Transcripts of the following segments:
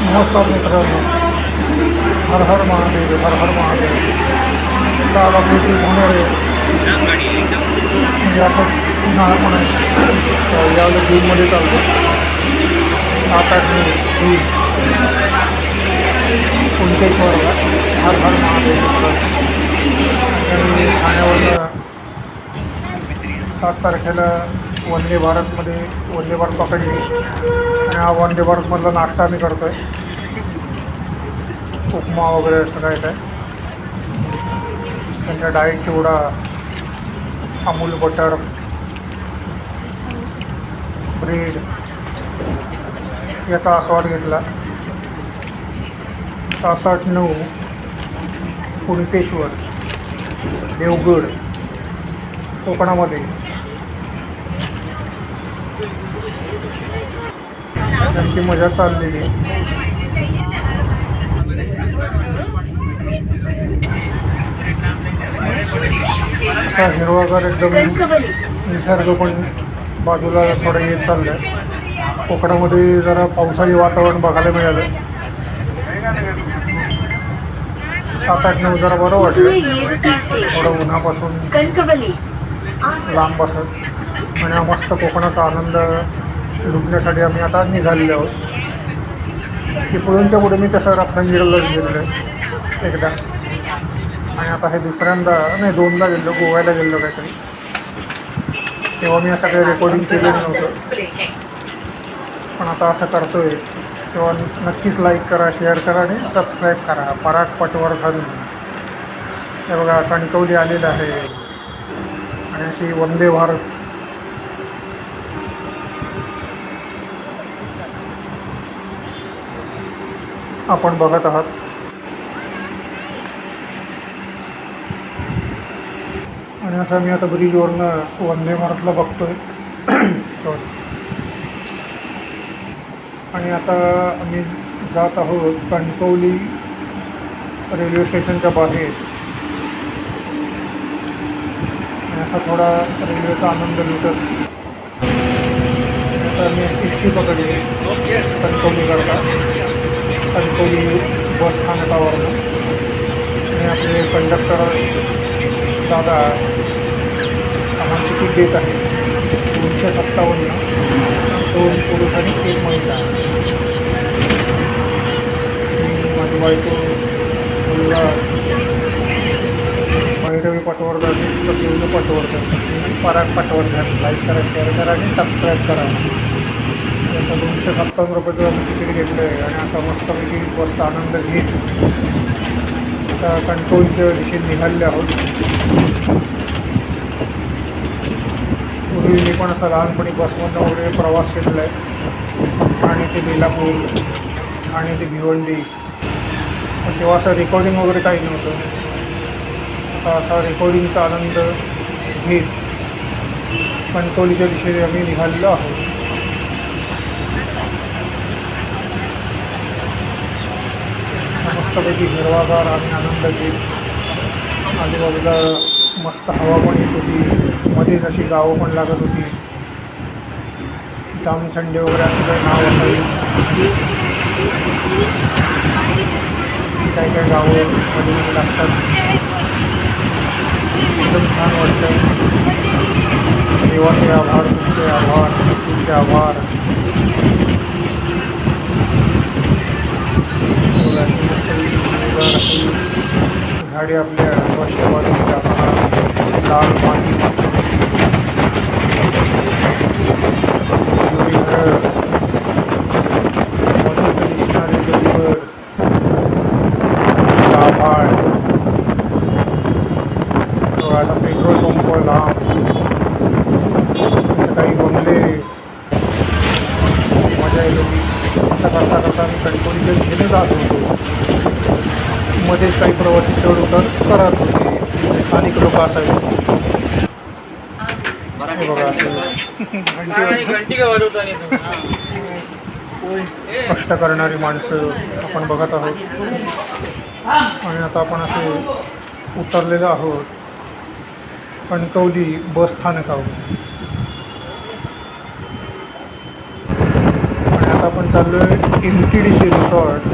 नमस्कार मित्रांनो, हर हर महादेव, हर हर महादेव. काल आपली ट्रीप होणार आहे म्हणजे असंच उन्हाळा आहे. यावेळी जूनमध्ये चालतो 7-8 जून कुणकेश्वरला. हर हर महादेव. आणि ठाण्यावरनं 7 तारखेला वंदे भारत पकडली आणि हा वंदे भारतमधला नाश्ता आम्ही करतो आहे. उपमा वगैरे असं काय त्यांच्या डाएट चिवडा, अमूल बटर, ब्रेड याचा आस्वाद घेतला. 7-8-9 कुणकेश्वर, देवगड कोकणामध्ये. त्यांची मजा चाललेली. असा हिरवागार एकदम निसर्ग पण बाजूला थोडं येत चाललं आहे. कोकणामध्ये जरा पावसाळी वातावरण बघायला मिळालं. 7-8-9 जरा बरं वाटलं, थोडं उन्हापासून लांब बसत आणि मस्त कोकणाचा आनंद लुटण्यासाठी आम्ही आता निघालेलो आहोत. चिपळूणच्या पुढे मी तसं रत्नागिरीला गेलेलो आहे एकदा, आणि आता हे दोनदा गेलो. गोव्याला गेलो काहीतरी, तेव्हा मी असं काही रेकॉर्डिंग केलेलं नव्हतं. पण आता असं करतो आहे तेव्हा नक्कीच लाईक करा, शेअर करा आणि सबस्क्राईब करा. पराग पटवर्धन हे बघा कणकवली आलेलं आहे. आणि अशी वंदे भारत आपण बघत आहात. आणि असं मी आता ब्रिजवरनं वंदे भारतला बघतोय. सॉरी. आणि आता आम्ही जात आहोत कणकवली रेल्वे स्टेशनच्या बाहेर. आणि असा थोडा रेल्वेचा आनंद लुटत आता मी एस टी पकडली कणकवलीकरता, कणकवली बस स्थानकावरनं. आणि आपले कंडक्टर दादा आम्हाला तिकीट देत आहे 257. 2 पुरुष आणि 1 महिला. माझी बायको, मुलगा, भैरवी पटवर्धन, प्रतियोगी पटवर्धन, पराग पटवर्धन. लाईक करा, शेअर करा आणि सबस्क्राईब करा. असं 257 रुपयाचं आम्ही तिकीट घेतलं आहे. आणि असा मस्तपैकी बसचा आनंद घेत आता कणकवलीच्या दिशेने निघालेले आहोत. पूर्वी मी पण असं लहानपणी बसमधनं वगैरे प्रवास केलेला आहे. आणि ते बेलापूर आणि ते भिवंडी. पण तेव्हा असं रेकॉर्डिंग वगैरे काही नव्हतं. आता असा रेकॉर्डिंगचा आनंद घेत कणकवलीच्या दिशेने आम्ही निघालेलो आहोत. मस्तपैकी हिरवागार आणि आनंद घेत आजूबाजूला मस्त हवा पण येत होती. मध्येच अशी गावं पण लागत होती. जामसंडे वगैरे असं काही नाव असावी. काही काही गावं मध्ये लागतात. एकदम छान वाटतं. देवाचे आभार, तुमचे आभार, तुमचे आभार. झाडी आपल्या वर्षभरात लाल माती मध्येच दिसणारे डोंगर, आभाळ, असा पेट्रोल पंप लांब, काही बंगले. मजा येईल होती. असं करता करता आम्ही कणकवलीच्या दिशेने जात होतो. मध्येच काही प्रवासी चढ उतर करत होते. स्थानिक लोक असायचे. बघा कष्ट करणारी माणसं आपण बघत आहोत. आणि आता आपण असे उतरलेलो आहोत कणकवली बस स्थानकावर. आणि आता आपण चाललो आहे MTDC resort,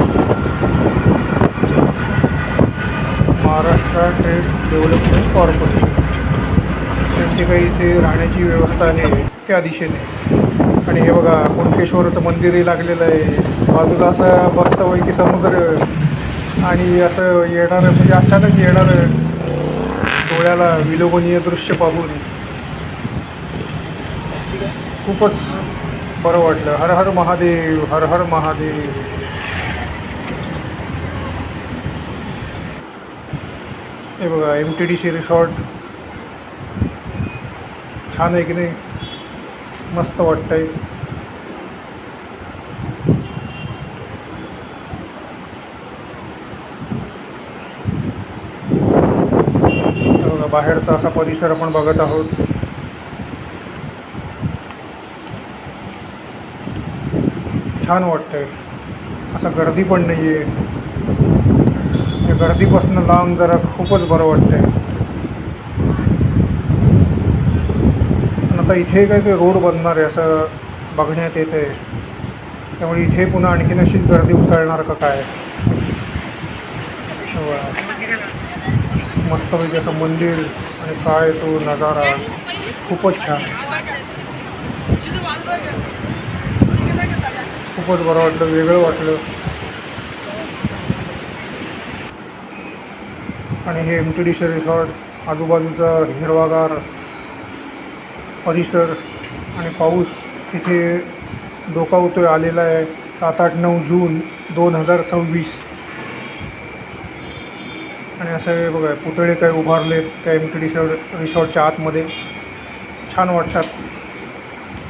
Maharashtra trade development corporation. त्यांची काही इथे राहण्याची व्यवस्था आहे त्या दिशेने. आणि हे बघा कुणकेश्वराचं मंदिरही लागलेलं आहे. बाजूला असं मस्तपैकी समुद्र आणि असं येणारं म्हणजे अचानक येणारं डोळ्याला विलोभनीय दृश्य पाहून खूपच बरं वाटलं. हर हर महादेव, हर हर महादेव. हे बघा MTDC रिसॉर्ट छान आहे की नाही, मस्त वाटतंय. हे बघा बाहेरचा असा परिसर आपण बघत आहोत. छान वाटतंय, असं गर्दी पण नाही आहे. या गर्दीपासून लांब जरा खूपच बरं वाटतंय. पण आता इथे काय ते रोड बनणार आहे असं बघण्यात येत आहे, त्यामुळे इथे पुन्हा आणखीन अशीच गर्दी उसळणार का काय. मस्तपैकी असं मंदिर आणि काय तो नजारा खूपच छान, खूपच बरं वाटलं, वेगळं वाटलं. आणि हे MTDC रिसॉर्ट, आजूबाजूचा हिरवागार परिसर आणि पाऊस तिथे डोकावतोय आलेला आहे. 7, 8, 9 जून 2026. आणि असं हे बघा पुतळे काय उभारले त्या MTDC रिसॉर्टच्या आतमध्ये. छान वाटतात.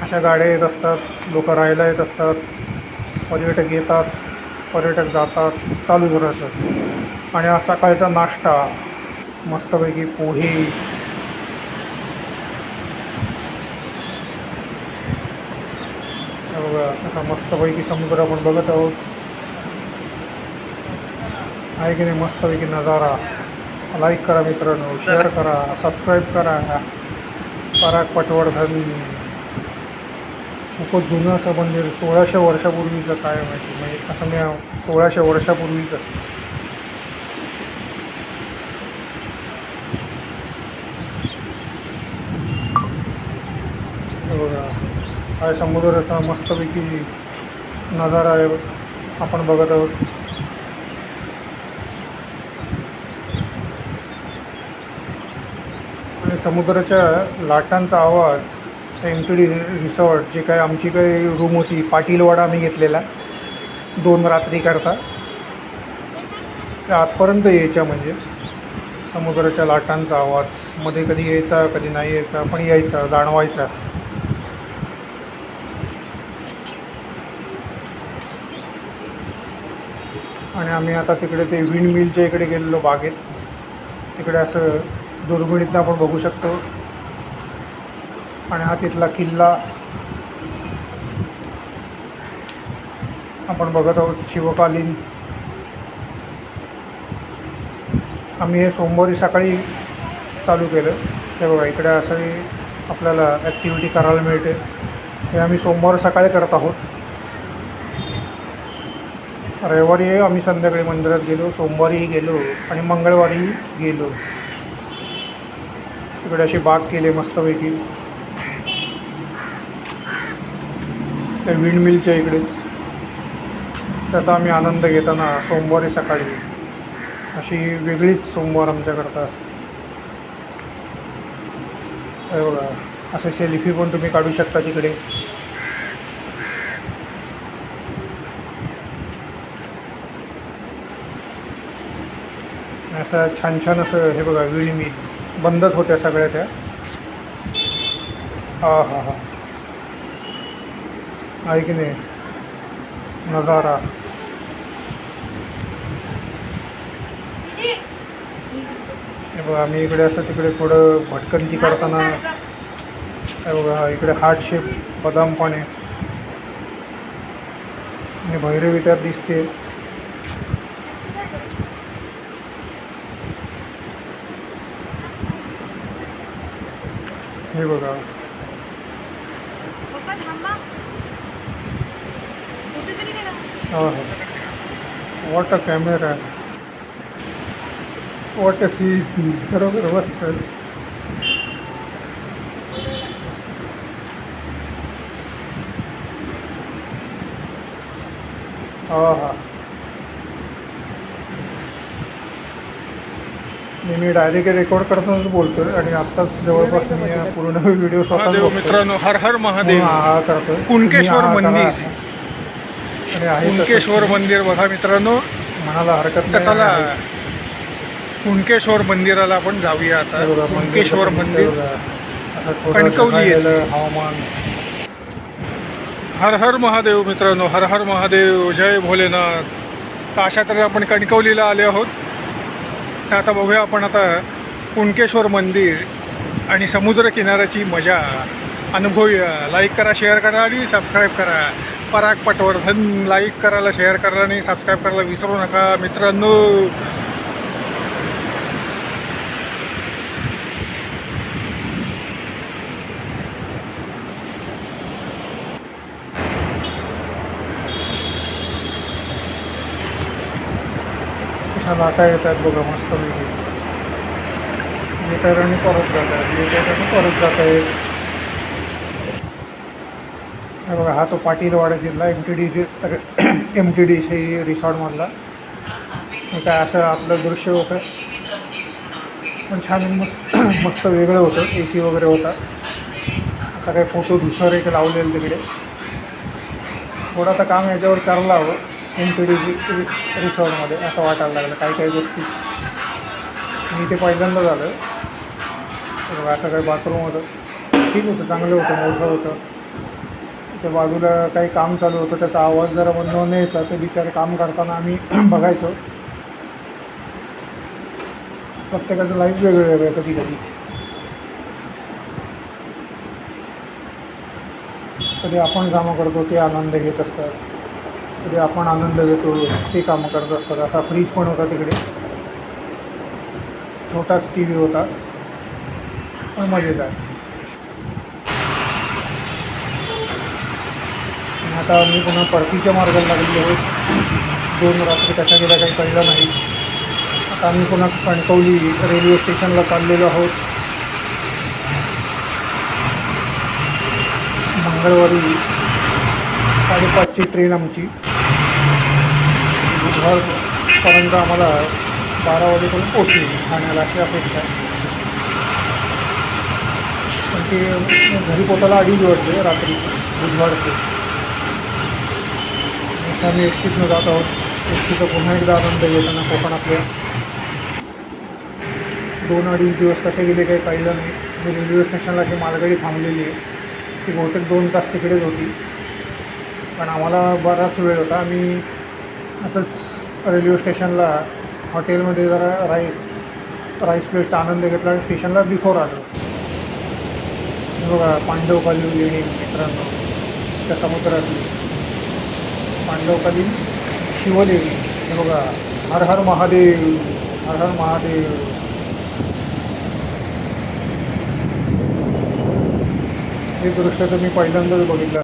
अशा गाड्या येत असतात, लोक राहायला येत असतात, पर्यटक येतात, पर्यटक जातात, चालूच राहतात. आणि आज सकाळचा नाश्ता मस्तपैकी पोहे, बघा असा मस्तपैकी समुद्र आपण बघत आहोत. आहे की नाही मस्तपैकी नजारा. लाईक करा मित्रांनो, शेअर करा, सबस्क्राईब करा. पराग पटवर्धन खूपच जुनं असं मंदिर, 1600 वर्षापूर्वीचं. काय माहिती म्हणजे असं मी 1600 वर्षापूर्वीचं. बघा काय समुद्राचा मस्तपैकी नजारा आहे आपण बघत आहोत. आणि समुद्राच्या लाटांचा आवाज. त्या MTDC रिसॉर्ट जे काय आमची काही रूम होती, पाटीलवाडा आम्ही घेतलेला 2 रात्रीकरता, त्या आतपर्यंत यायच्या. म्हणजे समुद्राच्या लाटांचा आवाज मध्ये कधी यायचा, कधी नाही यायचा, पण यायचा, जाणवायचा. आणि आम्ही आता तिकडे ते विंड मिलच्या इकडे गेलेलो बागेत. तिकडे असं दुर्बिणीतनं आपण बघू शकतो. आणि हा तिथला किल्ला आपण बघत आहोत, शिवकालीन. आम्ही हे सोमवारी सकाळी चालू केलं. हे बघा इकडे असंही आपल्याला ॲक्टिव्हिटी करायला मिळते. हे आम्ही सोमवार सकाळी करत आहोत. रविवारी आम्ही संध्याकाळी मंदिरात गेलो, सोमवारीही गेलो आणि मंगळवारीही गेलो. तिकडे अशी बाग केली मस्तपैकी त्या विंड मिलच्या इकडेच. त्याचा आम्ही आनंद घेताना सोमवारी सकाळी अशी वेगळीच सोमवार आमच्याकरता. हे बघा असे सेल्फी पण तुम्ही काढू शकता तिकडे. असं छान छान असं हे बघा विंड मिल बंदच होत्या सगळ्या त्या. हा हा हा, आहे की नाही नजारा. हे बघा आम्ही इकडे असं तिकडे थोडं भटकंती करताना हे बघा इकडे हार्ट शेप बदाम पान आहे आणि भैरवी त्यात दिसते. हे बघा हो हो. What a camera, what a scene. बरोबर मस्त. हा हा. मी डायरेक्ट रेकॉर्ड करतानाच बोलतोय आणि आत्ताच जवळपास मी पूर्ण व्हिडिओ स्वतःच महादेव बघतोय मित्रांनो, हर हर म्हणून महादेव. हा करतोय. तुम्ही कुणकेश्वर हा करा मंदिर, आणि आहे तसंच कुणकेश्वर मंदिर बघा मित्रांनो. म्हणाला हरकत तर नाही. आणि चला आहेच. कुणकेश्वर मंदिराला आपण जाऊया आता. हे बघा मंदिर कुणकेश्वर कसं दिसतंय मंदिर बघा. असं थोडं कणकवली येथे. ढगाळलेलं हवामान. हर हर महादेव मित्रांनो, हर हर महादेव, जय भोलेनाथ. तर अशा तऱ्हे आपण कणकवलीला आले आहोत. तर आता बघूया आपण आता कुणकेश्वर मंदिर आणि समुद्रकिनाऱ्याची मजा अनुभवूया. लाईक करा, शेअर करा आणि सबस्क्राईब करा. पराग पटवर्धन. लाईक करायला, शेअर करायला आणि सबस्क्राईब करायला विसरू नका मित्रांनो. कशा लाटा येतात बघा मस्त पैकी. येत आहेत आणि परत जात आहेत, येत आहेत आणि परत जात आहेत. हे बघा हा तो पाटीलवाडा जिल्हा MTDC रिसॉर्टमधला. हे काय असं आपलं दृश्य होतं, पण छान मस्त मस्त वेगळं होतं. AC वगैरे होता. असा काही फोटो दुसरं एक लावलेलं तिकडे. थोडं आता काम याच्यावर करायला हवं MTDC रिसॉर्टमध्ये असं वाटायला लागलं. काही काही गोष्टी मी ते पहिल्यांदा झालं. बघा असं काही बाथरूम होतं, ठीक होतं, चांगलं होतं, मोठं होतं. त्या बाजूला काही काम चालू होतं, त्याचा आवाज जरा बंद न यायचा. ते बिचारे काम करताना आम्ही बघायचो. प्रत्येकाचं लाईफ वेगळं वेगळं कधी कधी. कधी आपण कामं करतो ते आनंद घेत असतात, कधी आपण आनंद घेतो ते कामं करत असतात. असा फ्रीज पण होता तिकडे, छोटाच TV होता, पण मजेदार. आणि आता मी पुन्हा परतीच्या मार्गाला लागलेलो आहोत. 2 रात्री कशा गेल्या काही कळलं नाही. आता आम्ही पुन्हा कणकवली रेल्वे स्टेशनला चाललेलो आहोत. मंगळवारी 5:30ची ट्रेन आमची. बुधवारपर्यंत आम्हाला 12 वाजेपर्यंत पोचली ठाण्याला अशी अपेक्षा आहे. पण ते घरी पोचायला 2:30 वाजले रात्री बुधवारचे. अशा आम्ही एसटीतनं जात आहोत. एसटीचा पुन्हा एकदा आनंद घेताना कोकणातल्या. 2-2.5 दिवस कसे गेले काही कळलं नाही. ही रेल्वे स्टेशनला अशी मालगाडी थांबलेली आहे. ती बहुतेक 2 तास तिकडेच होती, पण आम्हाला बराच वेळ होता. आम्ही असंच रेल्वे स्टेशनला हॉटेलमध्ये जरा राईस प्लेटचा आनंद घेतला आणि स्टेशनला बिफोर आलो. हे बघा पांडवकालीन लेणी मित्रांनो, त्या समुद्रातली पांडवकालीन शिवलेणी. हे बघा, हर हर महादेव, हर हर महादेव. हे दृश्य तर मी पहिल्यांदाच बघितलं.